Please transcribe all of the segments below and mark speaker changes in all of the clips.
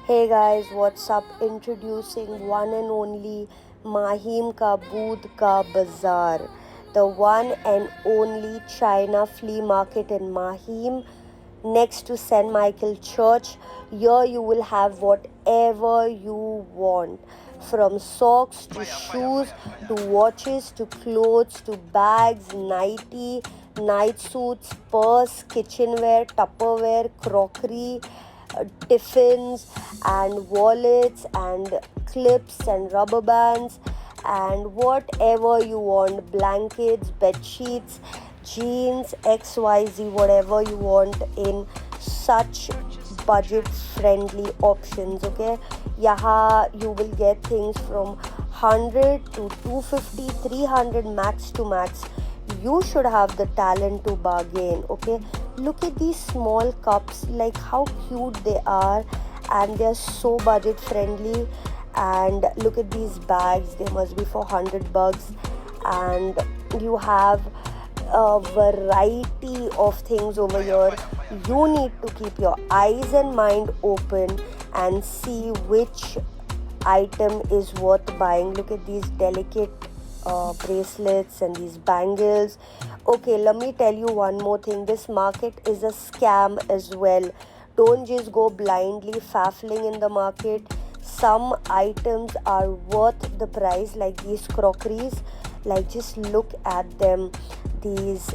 Speaker 1: Hey guys, what's up? Introducing one and only Mahim Ka Boodh Ka Bazaar, the one and only China flea market in Mahim next to St. Michael Church. Here you will have whatever you want, from socks to shoes to watches to clothes to bags, night suits, purse, kitchenware, Tupperware, crockery, tiffins and wallets and clips and rubber bands and whatever you want, blankets, bed sheets, jeans, xyz, whatever you want in such budget friendly options. Okay, yaha you will get things from 100 to 250, 300 max to max. You should have the talent to bargain. Okay, look at these small cups, like how cute they are, and they're so budget friendly. And look at these bags, they must be for 100 bucks. And you have a variety of things over here. You need to keep your eyes and mind open and see which item is worth buying. Look at these delicate bracelets and these bangles. Okay, let me tell you one more thing. This market is a scam as well. Don't just go blindly faffling in the market. Some items are worth the price, like these crockeries. Like, just look at them. These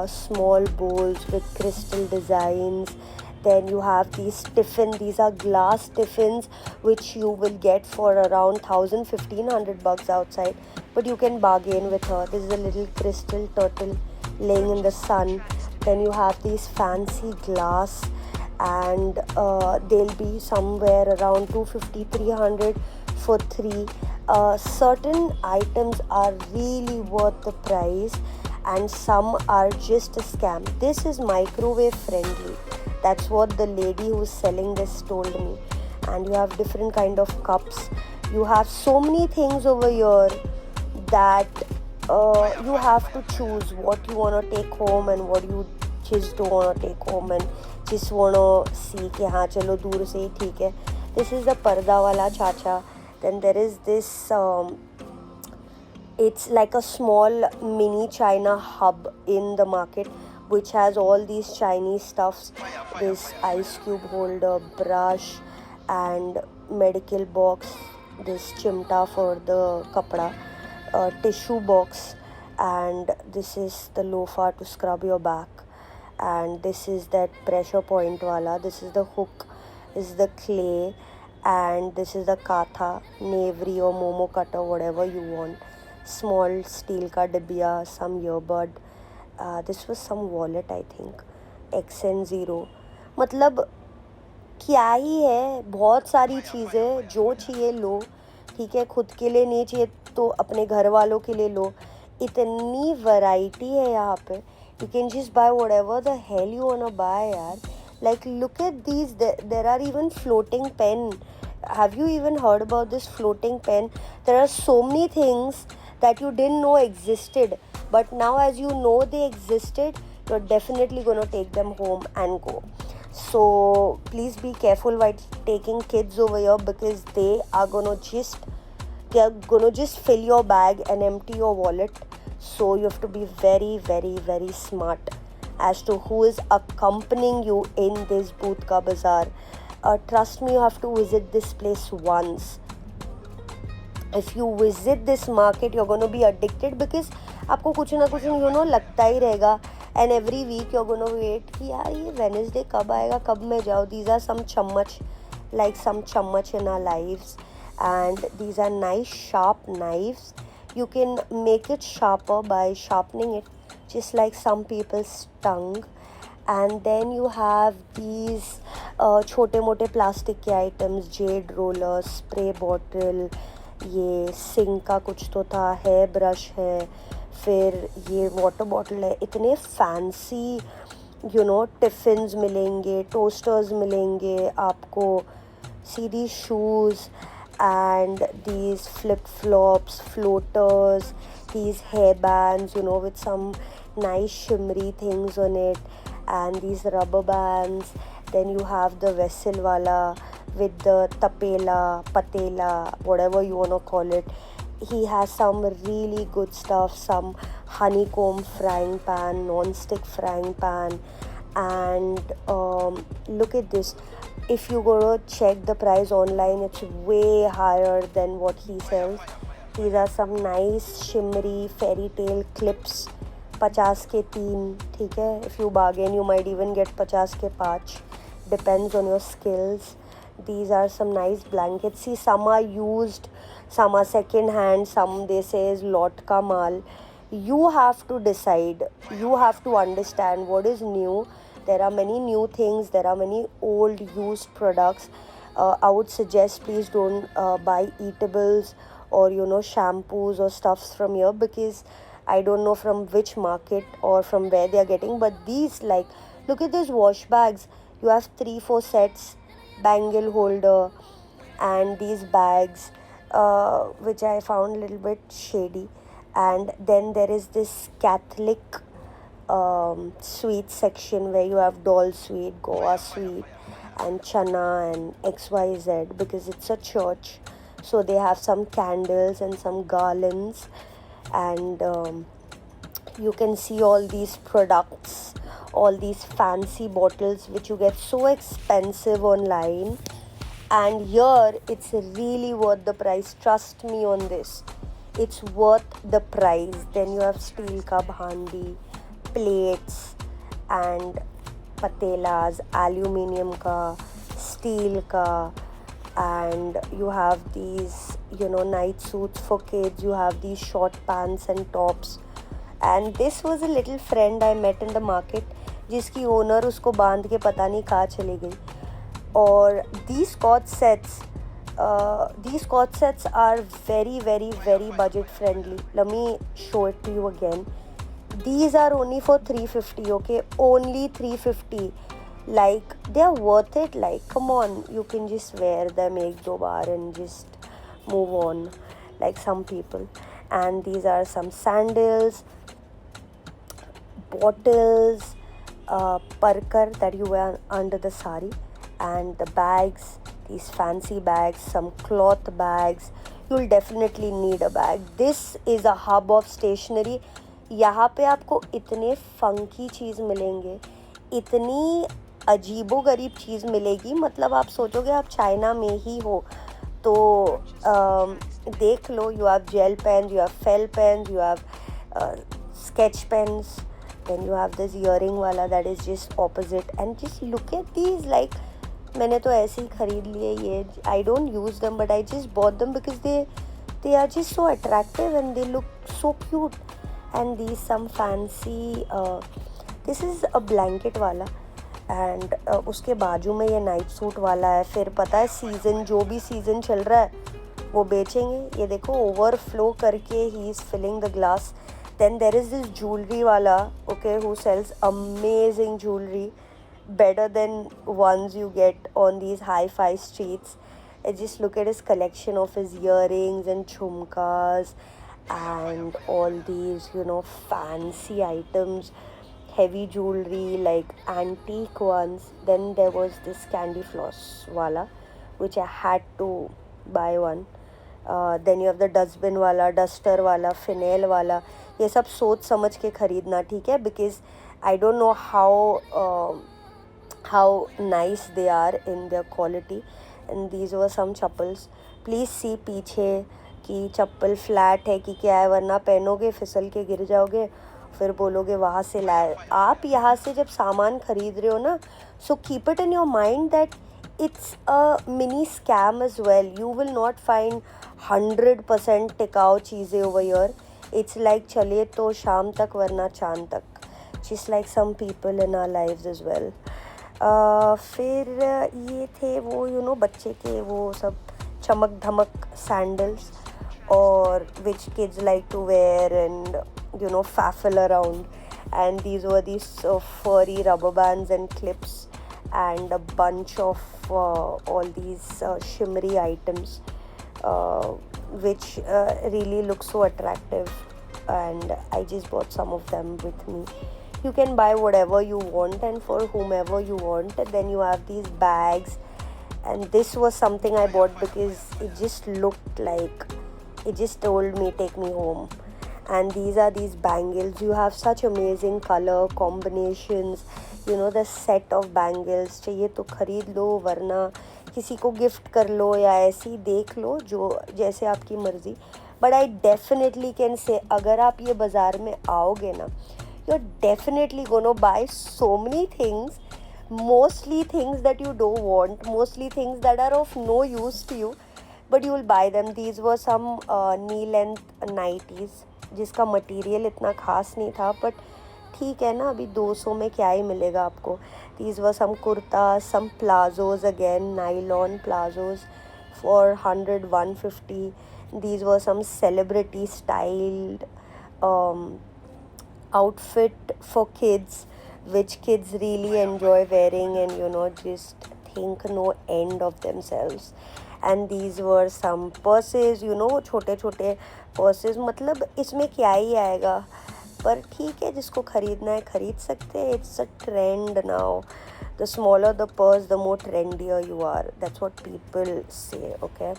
Speaker 1: small bowls with crystal designs. Then you have these tiffin. These are glass tiffins, which you will get for around 1,000 to 1,500 bucks outside. But you can bargain with her. This is a little crystal turtle laying in the sun. Then you have these fancy glass, and they'll be somewhere around 250, 300 for three. Certain items are really worth the price, and some are just a scam. This is microwave friendly. That's what the lady who's selling this told me. And you have different kind of cups. You have so many things over here that you have to choose what you want to take home and what you just don't want to take home, and just want to see कि हाँ चलो दूर से ही ठीक है. This is the पर्दा वाला चाचा. Then there is this it's like a small mini China hub in the market, which has all these Chinese stuffs. This ice cube holder, brush, and medical box. This chimta for the kapda, tissue box, and this is the loofah to scrub your back. And this is that pressure point wala. This is the hook. This is the clay, and this is the katha, navery or momo cutter, whatever you want. Small steel ka dibya, some earbud. This was some wallet, I think. XN0. मतलब क्या ही है, बहुत सारी चीज़ें. जो चाहिए लो, ठीक है. खुद के लिए नहीं चाहिए तो अपने घर वालों के लिए लो. इतनी वैरायटी है यहाँ पे. You can just buy whatever the hell you wanna buy, yaar. Like, look at these. There are even floating pen. Have you even heard about this floating pen? There are so many things that you didn't know existed, but now as you know they existed, you're definitely gonna take them home and go. So please be careful while taking kids over here, because they are gonna just fill your bag and empty your wallet. So you have to be very, very, very smart as to who is accompanying you in this Boodh Ka Bazaar. Trust me, you have to visit this place once. If you visit this market, you're going to be addicted, because आपको कुछ ना कुछ लगता ही रहेगा. And every week you're going to wait कि यार ये Wednesday कब आएगा, कब मैं जाऊँ. These are some chammach, like some chammach in our lives. And these are nice sharp knives. You can make it sharper by sharpening it, just like some people's tongue. And then you have these छोटे मोटे plastic के items, Z roller, spray bottle, ये sink का कुछ तो था, hair brush है, फिर ये वाटर बॉटल है. इतने फैंसी टिफ़िन्स मिलेंगे, टोस्टर्स मिलेंगे आपको. सी these shoes and these flip-flops, floaters, these hairbands, with some nice shimmery things on it, and these rubber bands. Then you have the vessel wala with the tapela, patela, whatever you want to call it. He has some really good stuff, some honeycomb frying pan, non-stick frying pan, and look at this. If you go to check the price online, it's way higher than what he sells. These are some nice shimmery fairy tale clips. 50 के 3, ठीक है. If you bargain, you might even get 50 के 5. Depends on your skills. These are some nice blankets. See, some are used, some are second hand, some they say is lot ka mal. You have to decide. You have to understand what is new. There are many new things. There are many old used products. I would suggest please don't buy eatables or shampoos or stuffs from here, because I don't know from which market or from where they are getting. But these, like, look at these wash bags. You have 3-4 sets, bangle holder, and these bags, which I found a little bit shady. And then there is this Catholic sweet section where you have dal sweet, Goa sweet, and chana and XYZ, because it's a church. So they have some candles and some garlands, and you can see all these products, all these fancy bottles which you get so expensive online, and here it's really worth the price. Trust me on this, it's worth the price. Then you have steel ka bhandi, plates, and patelas, aluminium ka, steel ka, and you have these night suits for kids. You have these short pants and tops. And this was a little friend I met in the market, जिसकी owner उसको बांध के पता नहीं कहाँ चली गई. और these scotch sets are very, very, very budget friendly. Let me show it to you again. These are only for 350, okay? Only 350. Like, they are worth it. Like, come on, you can just wear them ek do baar and just move on, like some people. And these are some sandals, bottles, parkar that you wear under the sari, and the bags, these fancy bags, some cloth bags. You'll definitely need a bag. This is a hub of stationery. यहाँ पे आपको इतने funky चीज़ मिलेंगे, इतनी अजीबो गरीब चीज़ मिलेगी, मतलब आप सोचोगे आप चाइना में ही हो. तो देख लो. You have gel pens, you have felt pens, you have sketch pens. Then you have this earring wala that is just opposite. And just look at these. Like, मैंने तो ऐसे ही खरीद लिए ये. I don't use them, but I just bought them because they are just so attractive and they look so cute. And these some fancy this is a blanket वाला, and उसके बाजू में ये नाइट सूट वाला है. फिर पता है सीज़न, जो भी सीज़न चल रहा है वो बेचेंगे. ये देखो ओवरफ्लो करके he is filling the glass. Then there is this jewelry wala, okay, who sells amazing jewelry, better than ones you get on these hi-fi streets. I just look at his collection of his earrings and chumkas and all these, fancy items, heavy jewelry, like antique ones. Then there was this candy floss wala, which I had to buy one. Then you have the dustbin wala, duster wala, phenyl वाला. ये सब सोच समझ के खरीदना, ठीक है? Because I don't know how nice they are in their quality. And these were some chappals. Please see पीछे कि चप्पल फ्लैट है कि क्या है, वरना पहनोगे फिसल के गिर जाओगे, फिर बोलोगे वहाँ से लाए. आप यहाँ से जब सामान खरीद रहे हो ना, so keep it in your mind that it's a mini scam as well. You will not find 100% टिकाऊ चीज़ें over here. It's like चलिए तो शाम तक वरना चांद तक. Just like some people in our lives as well. फिर ये थे वो बच्चे के वो सब चमक धमक sandals, or which kids like to wear and faffle around. And these were these furry rubber bands and clips, and a bunch of all these shimmery items, which really look so attractive, and I just bought some of them with me. You can buy whatever you want and for whomever you want. Then you have these bags and this was something I bought because it just looked like, it just told me take me home. And these are these bangles. You have such amazing color combinations, you know, the set of bangles. चाहिए तो खरीद लो, वरना किसी को gift कर लो या ऐसे ही देख लो, जो जैसे आपकी मर्ज़ी. But I definitely can say, अगर आप ये बाज़ार में आओगे ना, you're definitely gonna buy so many things, mostly things that you don't want, mostly things that are of no use to you, but you will buy them. These were some knee length nighties जिसका material इतना खास नहीं था, but ठीक है ना, अभी 200 में क्या ही मिलेगा आपको. These were some kurtas, some plazos, again nylon plazos for 100-150. These were some celebrity styled outfit for kids, which kids really enjoy wearing and, you know, just think no end of themselves. And these were some purses, you know, छोटे छोटे purses. मतलब इसमें क्या ही आएगा, पर ठीक है, जिसको खरीदना है खरीद सकते हैं. It's a trend now. The smaller the purse, the more trendier you are. That's what people say, okay?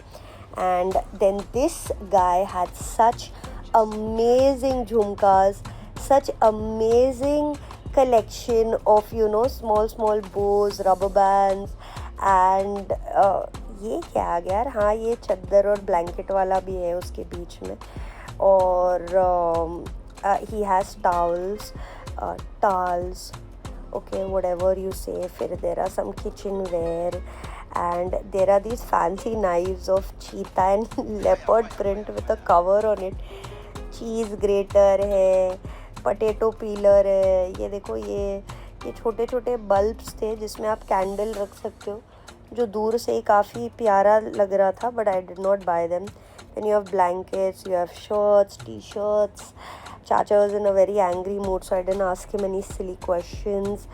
Speaker 1: And then this guy had such amazing jhumkas, such amazing collection of, you know, small bows, rubber bands, and ये क्या आ गया यार, हाँ ये चद्दर और blanket वाला भी है उसके बीच में. और he has towels, towels, okay, whatever you say. फिर there are some kitchenware, and there are these fancy knives of cheetah and leopard print with a cover on it. Cheese greater है, potato pillar है. ये देखो, ये छोटे छोटे bulbs थे जिसमें आप कैंडल रख सकते हो, जो दूर से ही काफ़ी प्यारा लग रहा था, but I did not buy them. Then you have blankets, you have shirts, T shirts. Chacha was in a very angry mood, so I didn't ask him any silly questions.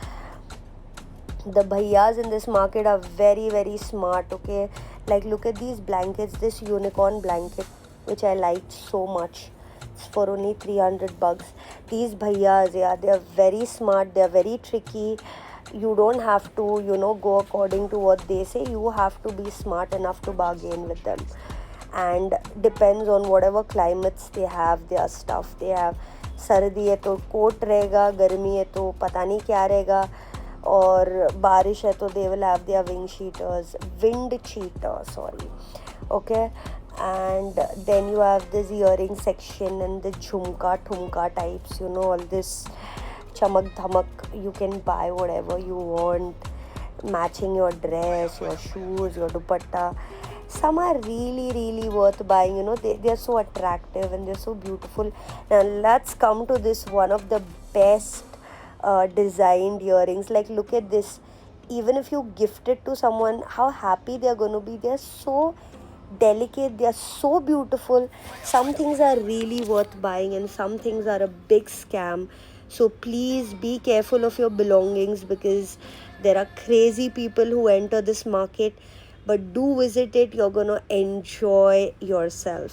Speaker 1: The bhaiyas in this market are very, very smart, okay? Like, look at these blankets, this unicorn blanket, which I liked so much. It's for only $300. These bhaiyas, yeah, they are very smart, they are very tricky. You don't have to, you know, go according to what they say. You have to be smart enough to bargain with them. And depends on whatever climates they have, their stuff. They have सर्दी है तो coat रहेगा, गर्मी है तो पता नहीं क्या रहेगा, और बारिश है तो they will have their wind cheater, sorry, okay. And then you have this earring section and the thumka types, you know, all this chamak dhamak. You can buy whatever you want, matching your dress, your shoes, your dupatta. Some are really, really worth buying, you know, they are so attractive and they're so beautiful. Now let's come to this, one of the best designed earrings. Like, look at this. Even if you gift it to someone, how happy they're going to be. They're so delicate, they're so beautiful. Some things are really worth buying and some things are a big scam. So please be careful of your belongings, because there are crazy people who enter this market. But do visit it, you're gonna enjoy yourself.